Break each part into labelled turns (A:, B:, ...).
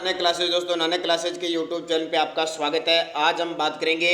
A: Nanak classes. दोस्तों, Nanak classes के YouTube channel पे आपका स्वागत है। आज हम बात करेंगे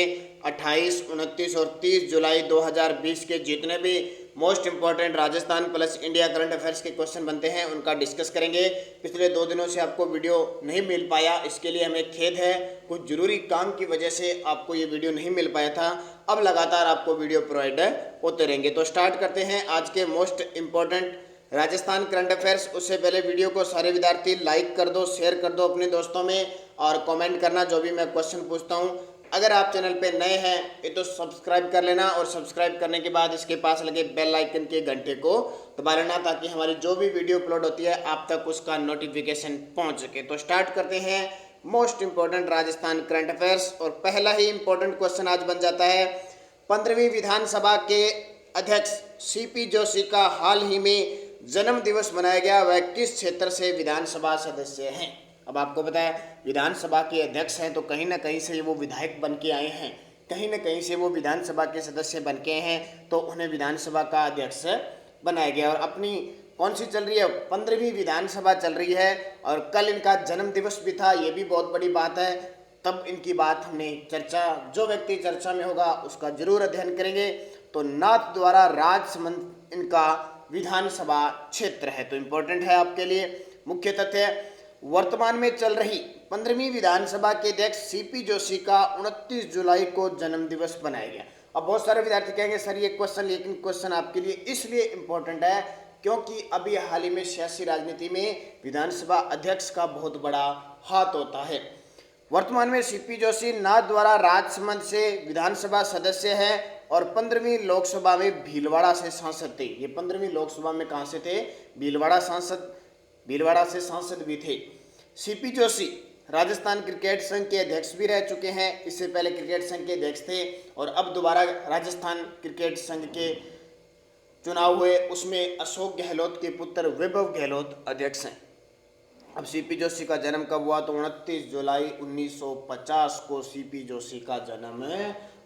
A: 28, 29 और 30 जुलाई 2020 के जितने भी most important Rajasthan plus India current affairs के क्वेश्चन बनते हैं उनका डिस्कस करेंगे। पिछले 2 दिनों से आपको वीडियो नहीं मिल पाया, इसके लिए हमें खेद है। कुछ जरूरी काम की वजह से आपको ये वीडियो नहीं मिल पाया था। अब लगातार आपको वीडियो प्रोवाइड होते रहेंगे। तो स्टार्ट करते हैं आज के most important Rajasthan current affairs. उससे पहले वीडियो को सारे विद्यार्थी लाइक कर दो, शेयर कर दो अपने दोस्तों में और कमेंट करना जो भी मैं क्वेश्चन पूछता हूं। अगर आप चैनल पे नए हैं ये तो सब्सक्राइब कर लेना और सब्सक्राइब करने के बाद इसके पास लगे बेल आइकन के घंटे को दबा लेना ताकि हमारी जो भी वीडियो अपलोड होती है आप तक उसका नोटिफिकेशन पहुंच सके। तो स्टार्ट करते हैं most important Rajasthan current affairs. और पहला ही इंपॉर्टेंट क्वेश्चन आज बन जाता है, 15वीं विधानसभा के अध्यक्ष सीपी जोशी का हाल ही में जन्म दिवस मनाया गया। वह किस क्षेत्र से विधानसभा सदस्य हैं? अब आपको पता है विधानसभा के अध्यक्ष हैं तो कहीं ना कहीं से वो विधायक बन के आए हैं, कहीं ना कहीं से वो विधानसभा के सदस्य बन के हैं तो उन्हें विधानसभा का अध्यक्ष बनाया गया। और अपनी कौन सी चल रही है? 15वीं विधानसभा चल रही है और कल इनका जन्म दिवस भी था। ये भी बहुत बड़ी बात है। तब इनकी बात हमने चर्चा, जो व्यक्ति चर्चा में होगा उसका जरूर अध्ययन करेंगे। तो नाथ द्वारा राजसमंद इनका विधानसभा क्षेत्र है। तो इंपॉर्टेंट है आपके लिए। मुख्य तथ्य, वर्तमान में चल रही 15वीं विधानसभा के अध्यक्ष सीपी जोशी का 29 जुलाई को जन्म दिवस बनाया गया। अब बहुत सारे विद्यार्थी कहेंगे सर ये क्वेश्चन, लेकिन क्वेश्चन आपके लिए इसलिए इंपॉर्टेंट है क्योंकि अभी हाल ही में सियासी राजनीति में विधानसभा अध्यक्ष का बहुत बड़ा हाथ होता है। वर्तमान में सीपी जोशी नाथ द्वारा राजसमंद से विधानसभा सदस्य है और 15वीं लोकसभा में भीलवाड़ा से सांसद थे। ये 15वीं लोकसभा में कहां से थे? भीलवाड़ा से सांसद भी थे। सीपी जोशी राजस्थान क्रिकेट संघ के अध्यक्ष भी रह चुके हैं। इससे पहले क्रिकेट संघ के अध्यक्ष थे और अब दोबारा राजस्थान क्रिकेट संघ के चुनाव हुए, उसमें अशोक गहलोत के पुत्र वैभव गहलोत अध्यक्ष हैं। अब सीपी जोशी का जन्म कब हुआ? तो 29 जुलाई 1950 को सीपी जोशी का जन्म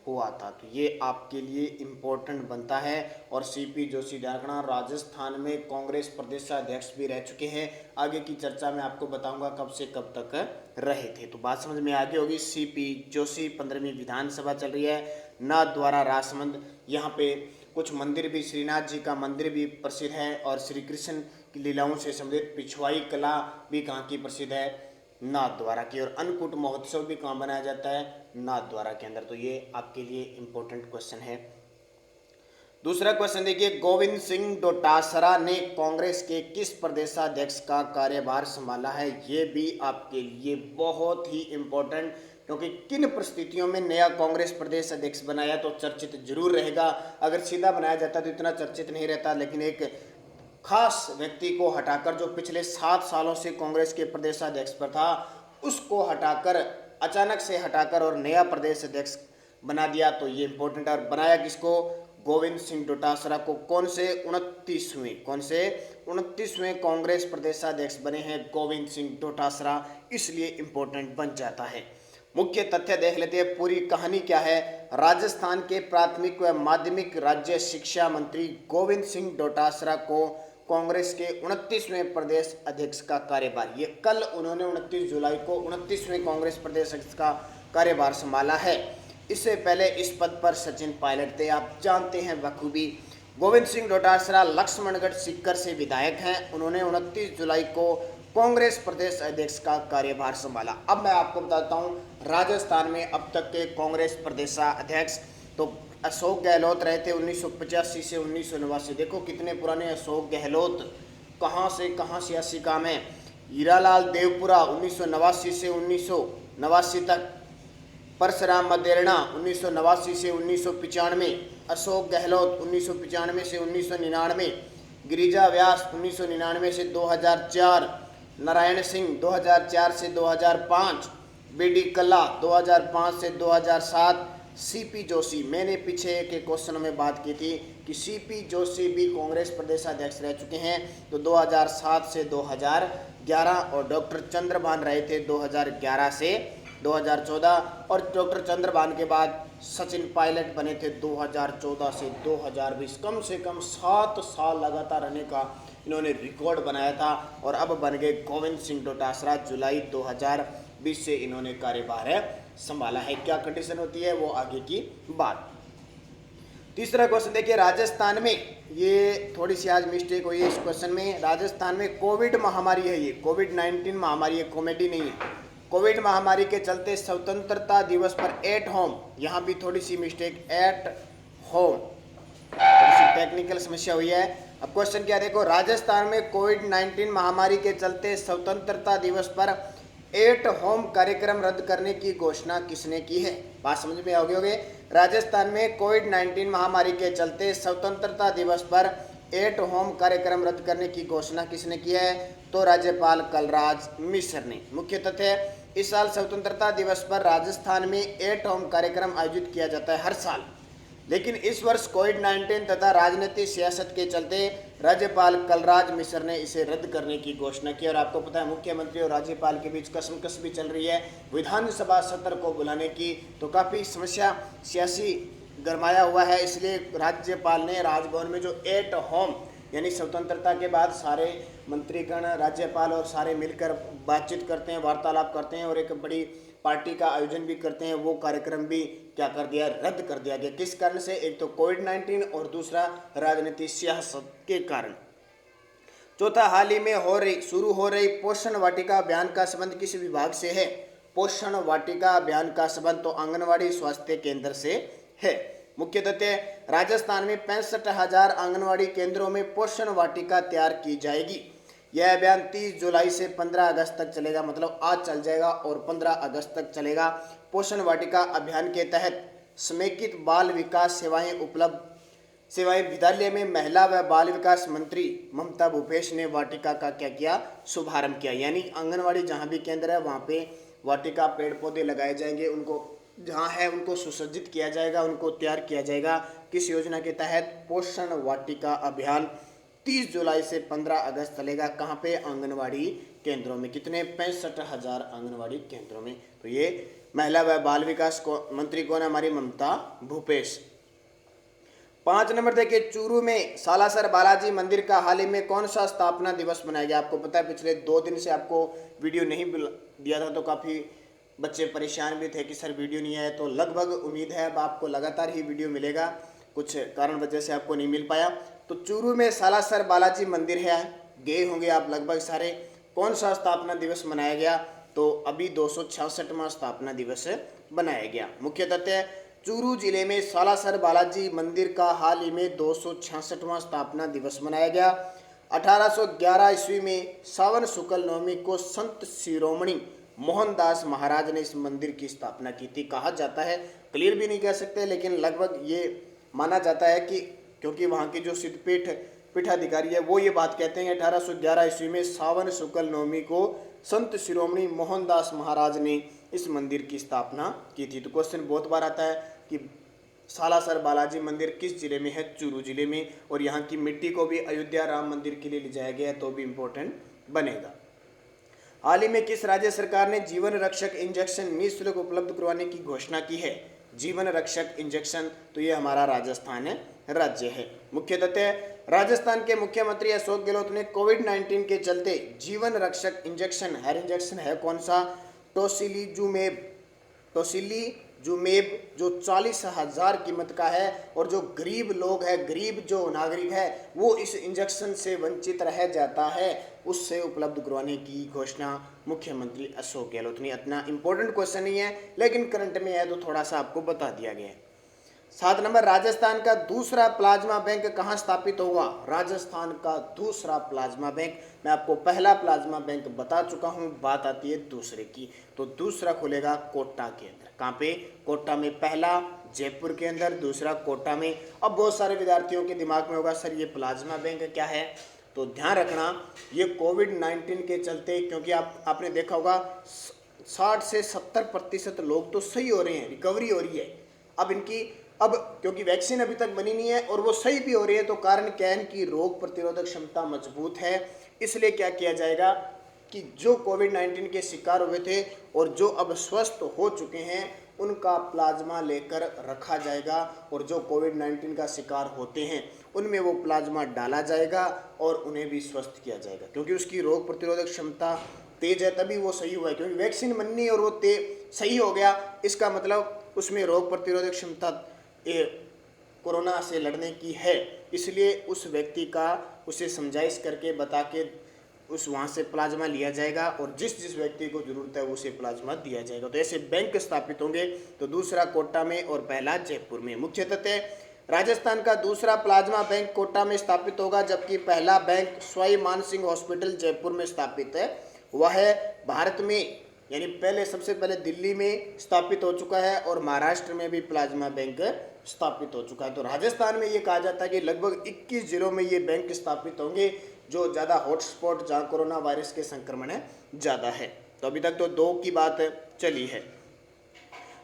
A: हुआ था। तो ये आपके लिए इम्पोर्टेंट बनता है। और सीपी जोशी ढाकणा राजस्थान में कांग्रेस प्रदेशाध्यक्ष भी रह चुके हैं। आगे की चर्चा में आपको बताऊंगा कब से कब तक रहे थे। तो बात समझ में आगे होगी। सीपी जोशी 15वीं विधानसभा चल रही है। नाथ द्वारा राजसमंद, यहाँ पे कुछ मंदिर भी, श्रीनाथ जी का मंदिर भी प्रसिद्ध है और श्री कृष्ण की लीलाओं से संबंधित पिछवाई कला भी कहाँ की प्रसिद्ध है? नाथ द्वारा की। और अन्नकूट महोत्सव भी कहाँ मनाया जाता है? नाथ द्वारा के अंदर। तो ये आपके लिए इंपॉर्टेंट क्वेश्चन है। दूसरा क्वेश्चन देखिए, गोविंद सिंह डोटासरा ने कांग्रेस के किस प्रदेशाध्यक्ष का कार्यभार संभाला है? ये भी आपके लिए बहुत ही इंपॉर्टेंट, क्योंकि किन परिस्थितियों में नया कांग्रेस प्रदेश अध्यक्ष बनाया तो चर्चित जरूर रहेगा। अगर सीधा बनाया जाता तो इतना चर्चित नहीं रहता, लेकिन एक खास व्यक्ति को हटाकर, जो पिछले 7 सालों से कांग्रेस के प्रदेशाध्यक्ष पर था, उसको हटाकर, अचानक से हटाकर और नया प्रदेश अध्यक्ष बना दिया। तो ये इंपॉर्टेंट है। और बनाया किसको? गोविंद सिंह डोटासरा को। कौन से? 29वें कांग्रेस प्रदेशाध्यक्ष बने हैं गोविंद सिंह डोटासरा, इसलिए इंपॉर्टेंट बन जाता है। मुख्य तथ्य देख लेते हैं, पूरी कहानी क्या है। राजस्थान के प्राथमिक व माध्यमिक राज्य शिक्षा मंत्री गोविंद सिंह डोटासरा को कांग्रेस के 29वें प्रदेश अध्यक्ष का कार्यभार, ये कल उन्होंने 29 जुलाई को 29वें कांग्रेस प्रदेश अध्यक्ष का कार्यभार संभाला है। इससे पहले इस पद पर सचिन पायलट थे, आप जानते हैं बखूबी। गोविंद सिंह डोटासरा लक्ष्मणगढ़ सीकर से विधायक हैं। उन्होंने 29 जुलाई को कांग्रेस प्रदेश अध्यक्ष का कार्यभार संभाला। अब मैं आपको बताता हूं राजस्थान में अब तक के कांग्रेस प्रदेशाध्यक्ष। तो अशोक गहलोत रहे थे 1985 से 1989। देखो कितने पुराने अशोक गहलोत, कहां से कहां सियासी काम है। हीरालाल देवपुरा 1989 से 1989 तक। परशुराम मदेरणा 1989 से 1995। अशोक गहलोत 1995 से 1999। गिरिजा व्यास 1999 से 2004। नारायण सिंह 2004 से 2005। बीडी कल्ला 2005 से 2007। सीपी जोशी, मैंने पीछे के क्वेश्चन में बात की थी कि सीपी जोशी भी कांग्रेस प्रदेशाध्यक्ष रह चुके हैं, तो 2007 से 2011। और डॉक्टर चंद्रभान रहे थे 2011 से 2014। और डॉक्टर चंद्रभान के बाद सचिन पायलट बने थे 2014 से 2020। कम से कम 7 साल लगातार रहने का इन्होंने रिकॉर्ड बनाया था और अब बन गए गोविंद सिंह डोटासरा। जुलाई 2020 से इन्होंने कार्यभार संभाला है। क्या कंडीशन होती है वो आगे की बात। तीसरा क्वेश्चन देखिए, राजस्थान में, ये थोड़ी सी आज मिस्टेक हुई है इस क्वेश्चन में। राजस्थान में कोविड महामारी है, ये कोविड-19 महामारी है, कॉमेडी नहीं है। कोविड महामारी के चलते स्वतंत्रता दिवस पर एट होम, यहाँ भी थोड़ी सी मिस्टेक, एट होम, थोड़ी सी टेक्निकल समस्या हुई है। अब क्वेश्चन क्या देखो, राजस्थान में कोविड-19 महामारी के चलते स्वतंत्रता दिवस पर एट होम कार्यक्रम रद्द करने की घोषणा किसने की है। बात समझ में आ गई होगी। राजस्थान में कोविड-19 महामारी के चलते स्वतंत्रता दिवस पर एट होम कार्यक्रम रद्द करने की घोषणा किसने की है, तो राज्यपाल कलराज मिश्र ने। मुख्य तथ्य, इस साल स्वतंत्रता दिवस पर राजस्थान में एट होम कार्यक्रम आयोजित किया जाता है हर साल, लेकिन इस वर्ष कोविड-19 तथा राजनीतिक सियासत के चलते राज्यपाल कलराज मिश्र ने इसे रद्द करने की घोषणा की। और आपको पता है मुख्यमंत्री और राज्यपाल के बीच कसमकस भी चल रही है विधानसभा सत्र को बुलाने की, तो काफ़ी समस्या सियासी गरमाया हुआ है। इसलिए राज्यपाल ने राजभवन में जो एट होम, यानी स्वतंत्रता के बाद सारे मंत्रीगण, राज्यपाल और सारे मिलकर बातचीत करते हैं, वार्तालाप करते हैं और एक बड़ी पार्टी का आयोजन भी करते हैं, वो कार्यक्रम भी क्या कर दिया, रद्द कर दिया गया। किस कारण से, एक तो कोविड-19 और दूसरा राजनीतिक सियासत के कारण। चौथा, हाल ही में शुरू हो रही पोषण वाटिका अभियान का संबंध किस विभाग से है। पोषण वाटिका अभियान का संबंध तो आंगनवाड़ी स्वास्थ्य केंद्र से है। मुख्य तथ्य, राजस्थान में 65,000 आंगनवाड़ी केंद्रों में पोषण वाटिका तैयार की जाएगी। यह अभियान 30 जुलाई से 15 अगस्त तक चलेगा, मतलब आज चल जाएगा और 15 अगस्त तक चलेगा। पोषण वाटिका अभियान के तहत समेकित बाल विकास सेवाएं विद्यालय में महिला व बाल विकास मंत्री ममता भूपेश ने वाटिका का क्या किया, शुभारंभ किया। यानी आंगनवाड़ी जहां भी केंद्र है वहां पे वाटिका, पेड़ पौधे लगाए जाएंगे, उनको जहां है उनको सुसज्जित किया जाएगा, उनको तैयार किया जाएगा। किस योजना के तहत, पोषण वाटिका अभियान 30 जुलाई से 15 अगस्त चलेगा। कहाँ पे, आंगनवाड़ी केंद्रों में। कितने, 65,000 आंगनवाड़ी केंद्रों में। तो ये महिला व बाल विकास मंत्री कौन है, हमारी ममता भूपेश। 5 नंबर देखिए, चूरू में सालासर बालाजी मंदिर का हाल ही में कौन सा स्थापना दिवस मनाया गया। आपको पता है पिछले 2 दिन से आपको वीडियो नहीं दिया था, तो काफ़ी बच्चे परेशान भी थे कि सर वीडियो नहीं आया। तो लगभग उम्मीद है अब आपको लगातार ही वीडियो मिलेगा, कुछ कारण वजह से आपको नहीं मिल पाया। तो चूरू में सालासर बालाजी मंदिर है, गए होंगे आप लगभग सारे। कौन सा स्थापना दिवस मनाया गया, तो अभी 266वां स्थापना दिवस बनाया गया। मुख्य तथ्य, चूरू जिले में सालासर बालाजी मंदिर का हाल ही में 266वां स्थापना दिवस मनाया गया। 1811 ईस्वी में सावन शुक्ल नवमी को संत शिरोमणि मोहनदास महाराज ने इस मंदिर की स्थापना की थी। कहा जाता है, क्लियर भी नहीं कह सकते, लेकिन लगभग ये माना जाता है कि क्योंकि वहाँ की जो सिद्धपीठ पीठाधिकारी है वो ये बात कहते हैं 1811 ईस्वी में सावन शुक्ल नवमी को संत शिरोमणि मोहनदास महाराज ने इस मंदिर की स्थापना की थी। तो क्वेश्चन बहुत बार आता है कि सालासर बालाजी मंदिर किस जिले में है, चूरू जिले में। और यहाँ की मिट्टी को भी अयोध्या राम मंदिर के लिए ले जाया गया है, तो भी इम्पोर्टेंट बनेगा। हाल ही में किस राज्य सरकार ने जीवन रक्षक इंजेक्शन निःशुल्क उपलब्ध करवाने की घोषणा की है। जीवन रक्षक इंजेक्शन, तो ये हमारा राजस्थान राज्य है। मुख्य तथ्य, राजस्थान के मुख्यमंत्री अशोक गहलोत ने कोविड-19 के चलते जीवन रक्षक इंजेक्शन, हर इंजेक्शन है कौन सा, टोसिलीजुमेब जो 40,000 कीमत का है, और जो गरीब लोग हैं, गरीब जो नागरिक है वो इस इंजेक्शन से वंचित रह जाता है, उससे उपलब्ध करवाने की घोषणा मुख्यमंत्री अशोक गहलोत ने। इतना इंपॉर्टेंट क्वेश्चन नहीं है, लेकिन करंट में है तो थोड़ा सा आपको बता दिया गया है। 7 नंबर, राजस्थान का दूसरा प्लाज्मा बैंक कहाँ स्थापित होगा। राजस्थान का दूसरा प्लाज्मा बैंक, मैं आपको पहला प्लाज्मा बैंक बता चुका हूँ, बात आती है दूसरे की। तो दूसरा खुलेगा कोटा के अंदर। कहाँ पे, कोटा में। पहला जयपुर के अंदर, दूसरा कोटा में। अब बहुत सारे विद्यार्थियों के दिमाग में होगा सर ये प्लाज्मा बैंक क्या है, तो ध्यान रखना ये कोविड-19 के चलते, क्योंकि आपने देखा होगा 60 से 70% लोग तो सही हो रहे हैं, रिकवरी हो रही है। अब क्योंकि वैक्सीन अभी तक बनी नहीं है और वो सही भी हो रही है, तो कारण क्या है कि रोग प्रतिरोधक क्षमता मजबूत है। इसलिए क्या किया जाएगा कि जो कोविड-19 के शिकार हुए थे और जो अब स्वस्थ हो चुके हैं उनका प्लाज्मा लेकर रखा जाएगा और जो कोविड-19 का शिकार होते हैं उनमें वो प्लाज्मा डाला जाएगा और उन्हें भी स्वस्थ किया जाएगा, क्योंकि उसकी रोग प्रतिरोधक क्षमता तेज है, तभी वो सही हुआ है। क्योंकि वैक्सीन बननी और वो सही हो गया, इसका मतलब उसमें रोग प्रतिरोधक क्षमता कोरोना से लड़ने की है। इसलिए उस व्यक्ति का उसे समझाइश करके बता के उस वहाँ से प्लाज्मा लिया जाएगा और जिस जिस व्यक्ति को जरूरत है उसे प्लाज्मा दिया जाएगा। तो ऐसे बैंक स्थापित होंगे, तो दूसरा कोटा में और पहला जयपुर में। मुख्य तथ्य, राजस्थान का दूसरा प्लाज्मा बैंक कोटा में स्थापित होगा, जबकि पहला बैंक सवाई मानसिंह हॉस्पिटल जयपुर में स्थापित है। वह भारत में यानी पहले सबसे पहले दिल्ली में स्थापित हो चुका है और महाराष्ट्र में भी प्लाज्मा बैंक स्थापित हो चुका है। तो राजस्थान में ये कहा जाता है कि लगभग 21 जिलों में ये बैंक स्थापित होंगे, जो ज़्यादा हॉटस्पॉट जहाँ कोरोना वायरस के संक्रमण ज़्यादा है। तो अभी तक तो 2 की बात चली है।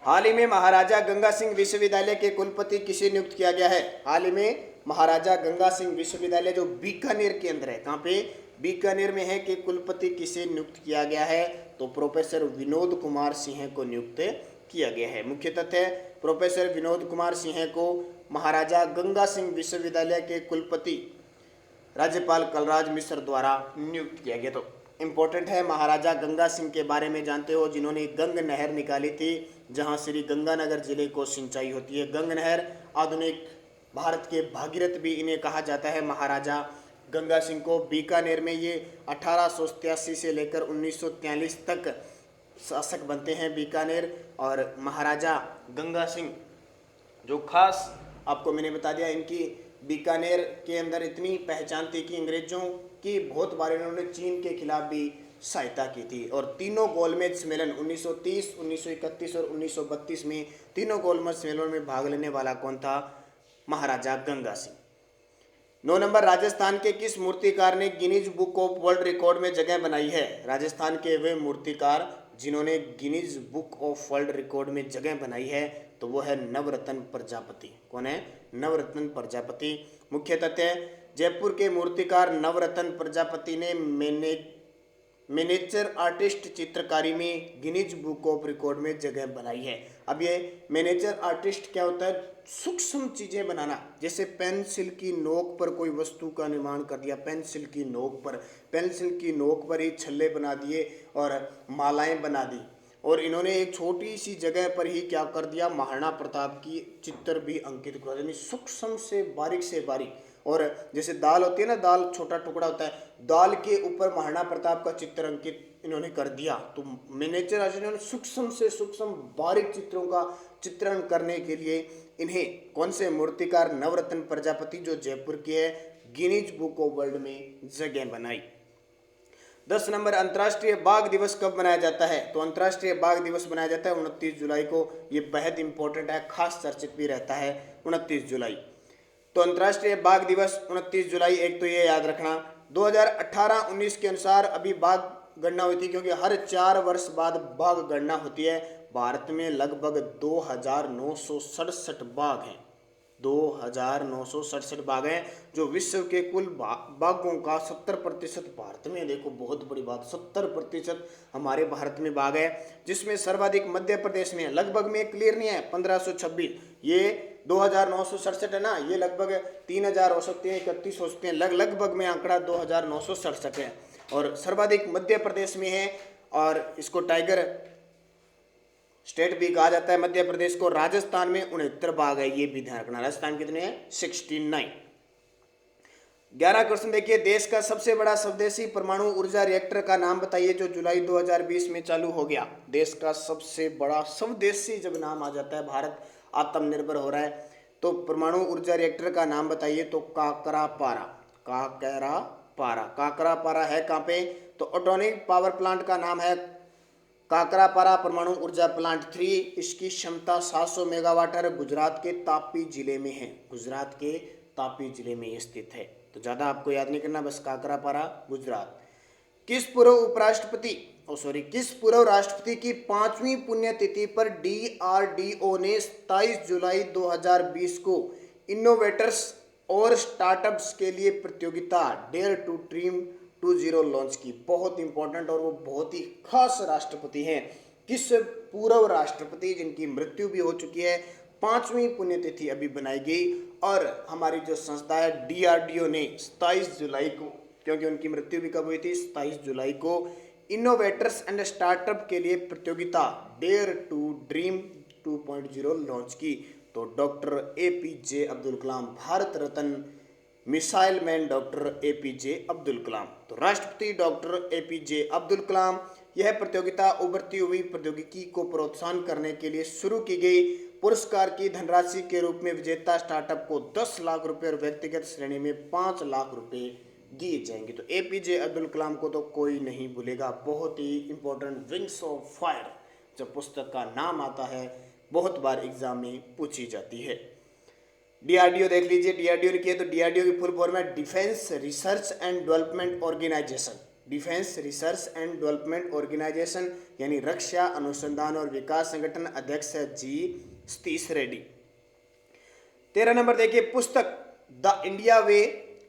A: हाल ही में महाराजा गंगा सिंह विश्वविद्यालय के कुलपति किसे नियुक्त किया गया है? हाल ही में महाराजा गंगा सिंह विश्वविद्यालय जो बीकानेर के अंदर है, कहाँ पे? बीकानेर में है, कि कुलपति किसे नियुक्त किया गया है? तो प्रोफेसर विनोद कुमार सिंह को नियुक्त किया गया है। मुख्य तथ्य, प्रोफेसर विनोद कुमार सिंह को महाराजा गंगा सिंह विश्वविद्यालय के कुलपति राज्यपाल कलराज मिश्र द्वारा नियुक्त किया गया। तो इम्पोर्टेंट है, महाराजा गंगा सिंह के बारे में जानते हो, जिन्होंने गंग नहर निकाली थी, जहां श्री गंगानगर जिले को सिंचाई होती है। गंग नहर, आधुनिक भारत के भागीरथ भी इन्हें कहा जाता है, महाराजा गंगा सिंह को। बीकानेर में ये 1887 से लेकर 1943 तक शासक बनते हैं बीकानेर। और महाराजा गंगा सिंह जो खास आपको मैंने बता दिया, इनकी बीकानेर के अंदर इतनी पहचान थी कि अंग्रेजों की बहुत बार इन्होंने चीन के खिलाफ भी सहायता की थी। और तीनों गोलमेज सम्मेलन 1930, 1931 और 1932 में तीनों गोलमेज सम्मेलन में भाग लेने वाला कौन था? महाराजा गंगा सिंह। 9 नंबर, राजस्थान के किस मूर्तिकार ने Guinness book of world record में जगह बनाई है? राजस्थान के वे मूर्तिकार जिन्होंने Guinness book of world record में जगह बनाई है, तो वो है नवरत्न प्रजापति। कौन है? नवरत्न प्रजापति। मुख्य तथ्य, जयपुर के मूर्तिकार नवरत्न प्रजापति ने मिनिएचर आर्टिस्ट चित्रकारी में गिनीज बुक ऑफ रिकॉर्ड में जगह बनाई है। अब ये मिनिएचर आर्टिस्ट क्या होता है? सूक्ष्म चीजें बनाना, जैसे पेंसिल की नोक पर कोई वस्तु का निर्माण कर दिया, पेंसिल की नोक पर ही छल्ले बना दिए और मालाएं बना दी। और इन्होंने एक छोटी सी जगह पर ही क्या कर दिया? महाराणा प्रताप की चित्र भी अंकित कर दिया, यानी सूक्ष्म से बारीक। और जैसे दाल होती है ना, दाल छोटा टुकड़ा होता है, दाल के ऊपर महाराणा प्रताप का चित्र अंकित इन्होंने कर दिया। तो मिनिएचर आर्टिस्ट ने सूक्ष्म से सूक्ष्म बारीक चित्रों का चित्रण करने के लिए इन्हें कौन से मूर्तिकार नवरत्न प्रजापति जो जयपुर के है, गिनीज बुक ऑफ वर्ल्ड में जगह बनाई। 10 नंबर, अंतर्राष्ट्रीय बाघ दिवस कब मनाया जाता है? तो अंतर्राष्ट्रीय बाघ दिवस मनाया जाता है 29 जुलाई को। ये बेहद इंपॉर्टेंट है, खास चर्चित भी रहता है 29 जुलाई। तो अंतर्राष्ट्रीय बाघ दिवस 29 जुलाई, एक तो ये याद रखना। 2018-19 के अनुसार अभी बाघ गणना हुई थी, क्योंकि हर 4 वर्ष बाद बाघ गणना होती है। भारत में लगभग 2967 बाघ हैं, 2967 बाघ हैं, जो विश्व के कुल बाघों का 70% भारत में। देखो बहुत बड़ी बात, 70% हमारे भारत में बाघ है, जिसमें सर्वाधिक मध्य प्रदेश में है। लगभग में क्लियर नहीं है, 1526, ये 2967 है ना, ये लगभग 3000 हो सकते हैं, 31 हो सकते हैं, लगभग में आंकड़ा 2967 है। और सर्वाधिक मध्य प्रदेश में है, और इसको टाइगर स्टेट भी कहा जाता है मध्य प्रदेश को। राजस्थान में 69 बाघ है, ये भी ध्यान रखना। राजस्थान कितने हैं? 69। 11 क्वेश्चन देखिए, देश का सबसे बड़ा स्वदेशी परमाणु ऊर्जा रिएक्टर का नाम बताइए, जो जुलाई 2020 में चालू हो गया। देश का सबसे बड़ा स्वदेशी जब नाम आ जाता है, भारत आत्मनिर्भर हो रहा है, तो परमाणु ऊर्जा रिएक्टर का नाम बताइए। तो काकरापारा है कहाँ पे? तो एटॉमिक पावर प्लांट का नाम है काकरापारा परमाणु ऊर्जा प्लांट 3। इसकी क्षमता 700 मेगावाट है, गुजरात के तापी जिले में है, गुजरात के तापी जिले में स्थित है। तो ज़्यादा आपको याद नहीं करना, बस काकरापारा गुजरात। किस पूर्व राष्ट्रपति की 5वीं पुण्यतिथि पर DRDO ने 27 जुलाई 2020 को इनोवेटर्स और स्टार्टअप्स के लिए प्रतियोगिता डेयर टू ड्रीम 20 लॉन्च की? बहुत इंपॉर्टेंट, और वो बहुत ही खास राष्ट्रपति हैं, किस पूर्व राष्ट्रपति जिनकी मृत्यु भी हो चुकी है, 5वीं पुण्यतिथि अभी बनाई गई। और हमारी जो संस्था है DRDO ने 27 जुलाई को, क्योंकि उनकी मृत्यु भी कब हुई थी, 27 जुलाई को, इनोवेटर्स एंड स्टार्टअप के लिए प्रतियोगिता डेयर टू ड्रीम 2.0 लॉन्च की। तो doctor APJ Abdul Kalam, Bharat Ratna missile man doctor APJ Abdul Kalam. तो राष्ट्रपति डॉक्टर APJ अब्दुल कलाम, यह प्रतियोगिता उभरती हुई प्रौद्योगिकी को प्रोत्साहन करने के लिए शुरू की गई। पुरस्कार की धनराशि के रूप में विजेता स्टार्टअप को 10 लाख रुपए और व्यक्तिगत श्रेणी में 5 लाख रुपए दिए जाएंगे। तो APJ अब्दुल कलाम को तो कोई नहीं भूलेगा। बहुत ही इंपॉर्टेंट विंग्स ऑफ फायर जब पुस्तक का नाम आता है, बहुत बार एग्जाम में पूछी जाती है। DRDO देख लीजिए, DRDO ने किया, तो DRDO की फुल फॉर्म है defence research and development organisation. Defence research and development organisation यानी रक्षा अनुसंधान और विकास संगठन। अध्यक्ष है G सतीश रेड्डी। 13 नंबर देखिए, पुस्तक the India way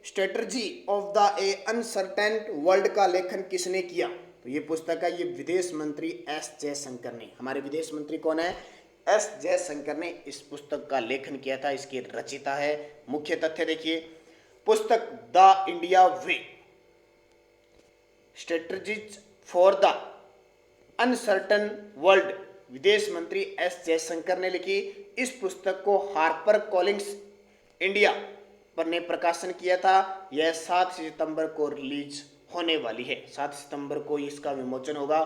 A: strategy of the A uncertain world का लेखन किसने किया? तो ये पुस्तक है, ये विदेश मंत्री S जयशंकर ने। हमारे विदेश मंत्री कौन है? S जयशंकर ने इस पुस्तक का लेखन किया था। इसकी रचिता है। मुख्य तथ्य देखिए, पुस्तक the India way strategies for the uncertain world विदेश मंत्री S जयशंकर ने लिखी। इस पुस्तक को हार्पर कॉलिंस इंडिया पर ने प्रकाशन किया था। यह 7 सितंबर को रिलीज होने वाली है। 7 सितंबर को इसका विमोचन होगा।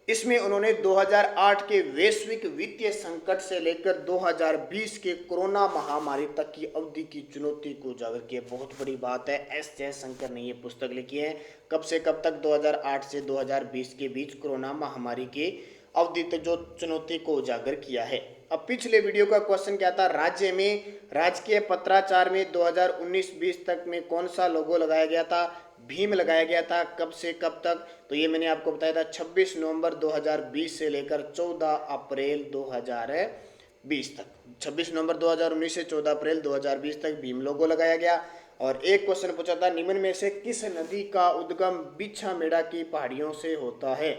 A: इसमें उन्होंने 2008 के वैश्विक वित्तीय संकट से लेकर 2020 के कोरोना महामारी तक की अवधि की चुनौती को उजागर किया। बहुत बड़ी बात है, S जयशंकर ने ये पुस्तक लिखी है। कब से कब तक? 2008 से 2020 के बीच कोरोना महामारी की अवधि तक जो चुनौती को उजागर किया है। अब पिछले वीडियो का क्वेश्चन क्या था? राज्य में राजकीय पत्राचार में 2019-20 तक में कौन सा लोगो लगाया गया था? भीम लगाया गया था। कब से कब तक? तो ये मैंने आपको बताया था 26 नवंबर 2020 से लेकर 14 अप्रैल 2020 तक। 26 नवंबर 2019 से 14 अप्रैल 2020 तक भीम लोगो लगाया गया। और एक क्वेश्चन पूछा था, निम्न में से किस नदी का उद्गम बिच्छामेड़ा की पहाड़ियों से होता है?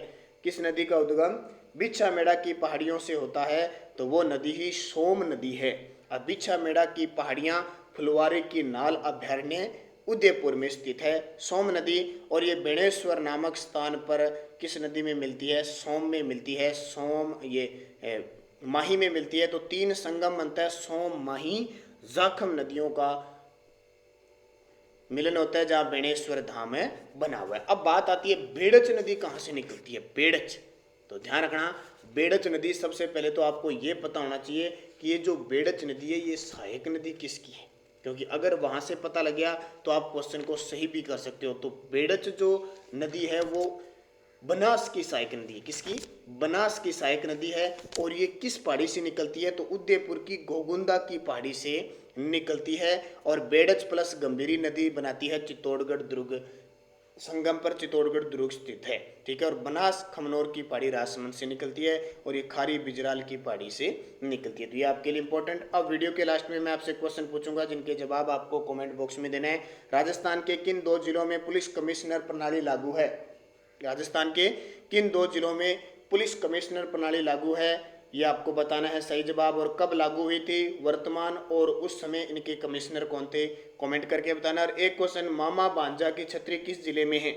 A: किस नदी का उद्गम बिच्छामेड़ा की पहाड़ियों से होता है? तो वो नदी ही सोम नदी है। अब बिच्छामेड़ा की पहाड़ियाँ फुलवारी की नाल अभयारण्य उदयपुर में स्थित है सोम नदी। और ये बेणेश्वर नामक स्थान पर किस नदी में मिलती है? सोम में मिलती है। सोम ये माही में मिलती है। तो 3 संगम बनता है, सोम, माही, जाखम नदियों का मिलन होता है जहाँ बेणेश्वर धाम है बना हुआ है। अब बात आती है बेड़च नदी कहाँ से निकलती है? बेड़च, तो ध्यान रखना, बेड़च नदी सबसे पहले तो आपको ये पता होना चाहिए कि ये जो बेड़च नदी है ये सहायक नदी किसकी है, क्योंकि अगर वहां से पता लग गया तो आप क्वेश्चन को सही भी कर सकते हो। तो बेड़च जो नदी है वो बनास की सहायक नदी है। किसकी? बनास की सहायक नदी है। और ये किस पहाड़ी से निकलती है? तो उदयपुर की गोगुंदा की पहाड़ी से निकलती है। और बेड़च प्लस गंभीरी नदी बनाती है चित्तौड़गढ़ दुर्ग संगम पर। चित्तौड़गढ़ दुर्ग स्थित है, ठीक है। और बनास खमनोर की पहाड़ी राजसमंद से निकलती है। और ये खारी बिजराल की पहाड़ी से निकलती है। तो ये आपके लिए इंपॉर्टेंट। अब वीडियो के लास्ट में मैं आपसे क्वेश्चन पूछूंगा जिनके जवाब आपको कमेंट बॉक्स में देना है। राजस्थान के किन 2 जिलों में पुलिस कमिश्नर प्रणाली लागू है? राजस्थान के किन 2 जिलों में पुलिस कमिश्नर प्रणाली लागू है? ये आपको बताना है सही जवाब। और कब लागू हुई थी, वर्तमान और उस समय इनके कमिश्नर कौन थे, कमेंट करके बताना। और एक क्वेश्चन, मामा भांजा की छतरी किस जिले में है?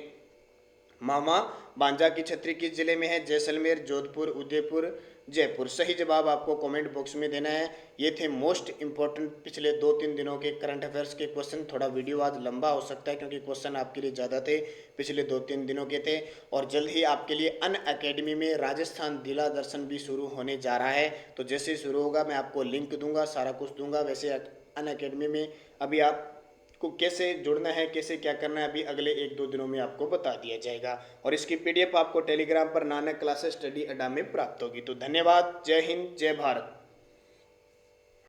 A: मामा भांजा की छतरी किस जिले में है? जैसलमेर, जोधपुर, उदयपुर, जयपुर। सही जवाब आपको कमेंट बॉक्स में देना है। ये थे मोस्ट इंपॉर्टेंट पिछले 2-3 दिनों के करंट अफेयर्स के क्वेश्चन। थोड़ा वीडियो आज लंबा हो सकता है क्योंकि क्वेश्चन आपके लिए ज़्यादा थे, पिछले 2-3 दिनों के थे। और जल्द ही आपके लिए अन अकेडमी में राजस्थान जिला दर्शन भी शुरू होने जा रहा है। तो जैसे ही शुरू होगा मैं आपको लिंक दूंगा, सारा कुछ दूंगा। वैसे अन अकेडमी में अभी आप को कैसे जुड़ना है, कैसे क्या करना है, अभी अगले 1-2 दिनों में आपको बता दिया जाएगा। और इसकी PDF आपको टेलीग्राम पर नानक क्लासेस स्टडी अड्डा में प्राप्त होगी। तो धन्यवाद। जय हिंद, जय भारत।